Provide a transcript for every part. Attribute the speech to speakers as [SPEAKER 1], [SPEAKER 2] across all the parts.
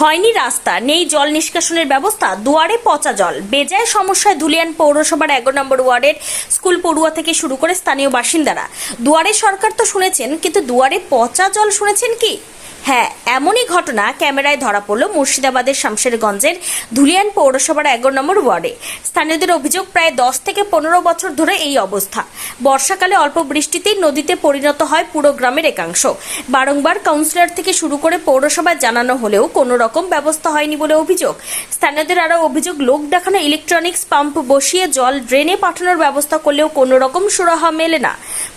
[SPEAKER 1] হয়নি রাস্তা, নেই জল নিষ্কাশনের ব্যবস্থা, দুয়ারে পচা জল। বেজায় সমস্যায় ধুলিয়ান পৌরসভার 11 নম্বর ওয়ার্ডের স্কুল পড়ুয়া থেকে শুরু করে স্থানীয় বাসিন্দারা। দুয়ারে সরকার তো শুনেছেন, কিন্তু দুয়ারে পচা জল শুনেছেন কি? হ্যাঁ, এমনই ঘটনা ক্যামেরায় ধরা পড়ল মুর্শিদাবাদের শামশেরগঞ্জের ধুলিয়ান পৌরসভার 11 নম্বর ওয়ার্ডে। স্থানীয়দের অভিযোগ, প্রায় 10 থেকে 15 বছর ধরে এই অবস্থা। বর্ষাকালে অল্প বৃষ্টিতেই নদীতে পরিণত হয় পুরো গ্রামের একাংশ। বারংবার কাউন্সিলর থেকে শুরু করে পৌরসভায় জানানো হলেও কোনো রকম ব্যবস্থা হয়নি বলে অভিযোগ। স্থানীয়দের আরও অভিযোগ, লোক দেখানো ইলেকট্রনিক্স পাম্প বসিয়ে জল ড্রেনে পাঠানোর ব্যবস্থা করলেও কোনো রকম সুরাহা মেলে না।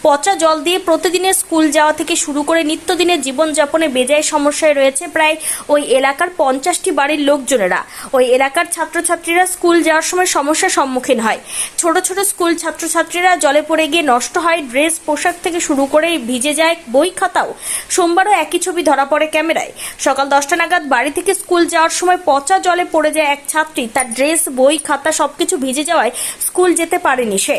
[SPEAKER 1] পচা জল দিয়ে প্রতিদিনের স্কুল যাওয়া থেকে শুরু করে নিত্যদিনের জীবনযাপনে বেজায় সমস্যায় রয়েছে প্রায় ওই এলাকার 50টি বাড়ির লোকজনেরা। ওই এলাকার ছাত্রছাত্রীরা স্কুল যাওয়ার সময় সমস্যার সম্মুখীন হয়। ছোট ছোট স্কুল ছাত্রছাত্রীরা জলে পড়ে গিয়ে নষ্ট হয় ড্রেস, পোশাক থেকে শুরু করে ভিজে যায় বই খাতাও। সোমবারও একই ছবি ধরা পড়ে ক্যামেরায়। সকাল 10টা নাগাদ বাড়ি থেকে স্কুল যাওয়ার সময় পচা জলে পড়ে যায় এক ছাত্রী। তার ড্রেস, বই খাতা সবকিছু ভিজে যাওয়ায় স্কুল যেতে পারেনি সে।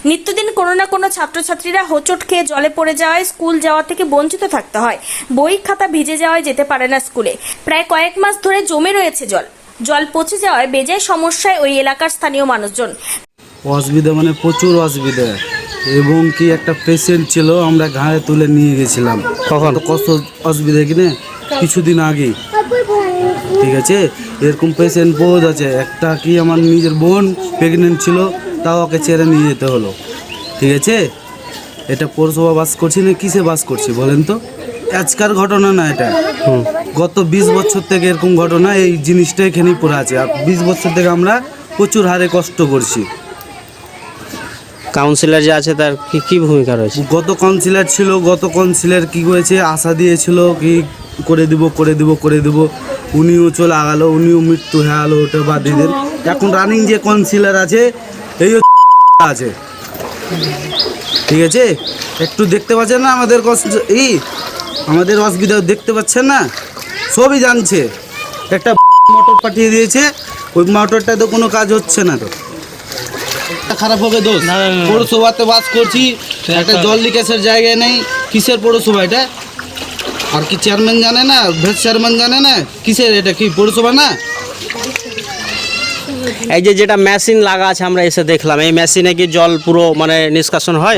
[SPEAKER 1] নিত্যদিন কোনো না কোনো ছাত্রছাত্রীরা হোঁচট খেয়ে জলে পড়ে যাওয়ায় স্কুল যাওয়া থেকে বঞ্চিত থাকতে হয়। বই খাতা ভিজে যাওয়ায় যেতে পারে না স্কুলে। প্রায় কয়েক মাস ধরে জমে রয়েছে জল পচে যাওয়ায় বেজায় সমস্যায় ওই এলাকার স্থানীয় মানুষজন।
[SPEAKER 2] অসুবিধা মানে প্রচুর অসুবিধা, এবং কি একটা পেশেন্ট ছিল, আমরা ঘাড়ে তুলে নিয়ে গেছিলাম। তখন কত অসুবিধা কিনে কিছুদিন আগে, ঠিক আছে। এরকম পেশেন্ট বহুত আছে। একটা কি আমার নিজের বোন প্রেগনেন্ট ছিল, তাও ওকে ছেড়ে নিয়ে যেতে হলো, ঠিক আছে। এটা পৌরসভা বাস করছি না কিসে বাস করছি বলেন তো? আজকার ঘটনা না এটা, গত 20 বছর থেকে এরকম ঘটনা। এই জিনিসটা এখানেই পড়ে আছে। আর 20 বছর থেকে আমরা প্রচুর হারে কষ্ট করছি।
[SPEAKER 3] কাউন্সিলর যে আছে তার কি ভূমিকা রয়েছে?
[SPEAKER 2] গত কাউন্সিলর কি করেছে, আশা দিয়েছিল কি করে দিব। উনিও চলে গেল, উনিও মৃত্যু হয়ে গেল, ওটা বাদ দিয়ে দেন। এখন রানিং যে কাউন্সিলর আছে এই আছে, ঠিক আছে। একটু দেখতে পাচ্ছেন না আমাদের আমাদের অসুবিধা দেখতে পাচ্ছেন না? সবই জানছে। একটা মোটর পাঠিয়ে দিয়েছে, ওই মোটরটা তো কোনো কাজ হচ্ছে না। তো খারাপ হবে দোষ? পৌরসভাতে বাস করছি, একটা জল নিকাশের জায়গায় নেই। কিসের পৌরসভা এটা? আর কি চেয়ারম্যান জানে না, ভাইস চেয়ারম্যান জানে না কিসের? এটা কি পৌরসভা না?
[SPEAKER 3] এই যে যেটা মেশিন লাগা আছে আমরা এসে দেখলাম, এই মেশিনে কি জল পুরো মানে নিষ্কাশন হয়?